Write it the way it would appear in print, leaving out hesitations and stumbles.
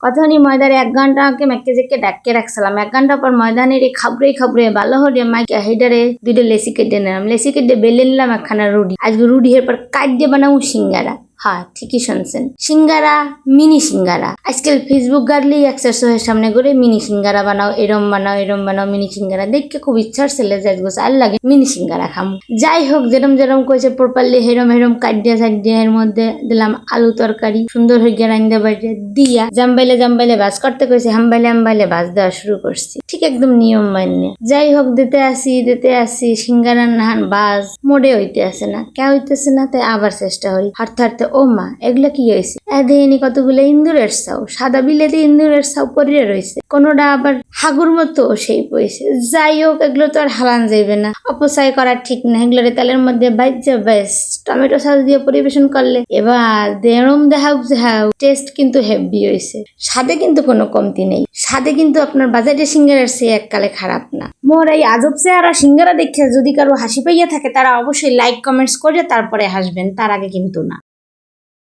অথনি ময়দারে 1 ঘন্টা আগে মেকেজেকে ডাক্কে রাখছিলাম। 1 ঘন্টা পর ময়দানের খাবরে ভালো হলে মাইক হেডারে 2টা লেসি কেটে নিলাম। লেসি কেটে বেলে নিলাম একখানা রুটি। আজকে রুটি এর পর কাটে বানাবো সিঙ্গারা। হ্যাঁ, ঠিকই শুনছেন, সিঙ্গারা, মিনি সিঙ্গারা। আজকাল ফেসবুক গাড়লেই এক্সারসাইজের সামনে করে মিনি সিঙ্গারা বানাও, এরম বানাও মিনি সিঙ্গারা। দেখে খুব ইচ্ছার ছেলে যাই আর লাগে মিনি সিঙ্গারা খাম। যাই হোক, যেরম কইছে প্রপারলি হেরম কাটিয়া সাইডিয়া এর মধ্যে দিলাম আলু তরকারি, সুন্দর হয়ে গিয়ে রান্দা বাইরে দিয়া জাম্বাইলে ভাজ করতে কইছে, হাম্বাইলে ভাজ দেওয়া শুরু করছি, ঠিক একদম নিয়ম মান্য। যাই হোক, দিতে আসি সিঙ্গারা নাহান ভাজ মোড়ে হইতে আসে না, কে হইতেছে না, তাই আবার চেষ্টা করি। হাঁটতে ও মা, এগুলা কি হয়েছে? দেখিনি কতগুলো ইন্দুরের ছাউ, সাদা বিলেতি ইন্দুরের ছাউ পরিয়ে রয়েছে, কোনোটা আবার হাগুর মতো সেই পয়সে। যাই হোক, এগুলো তো আর হালান যাইবে না, অপচয় করা ঠিক না। এগুলোর তেলের মধ্যে বাইজা বেশ টমেটো সস দিয়ে পরিবেশন করলে এবার দেরম দেখাও টেস্ট কিন্তু হেভি হয়েছে। স্বাদে কিন্তু কোনো কমতি নেই, স্বাদে কিন্তু আপনার বাজারের সিঙ্গারার চেয়ে এককালে খারাপ না। মোর এই আজব চেহারা সিঙ্গারা দেখে যদি কারো হাসি পাইয়া থাকে, তারা অবশ্যই লাইক কমেন্টস করে তারপরে হাসবেন, তার আগে কিন্তু না।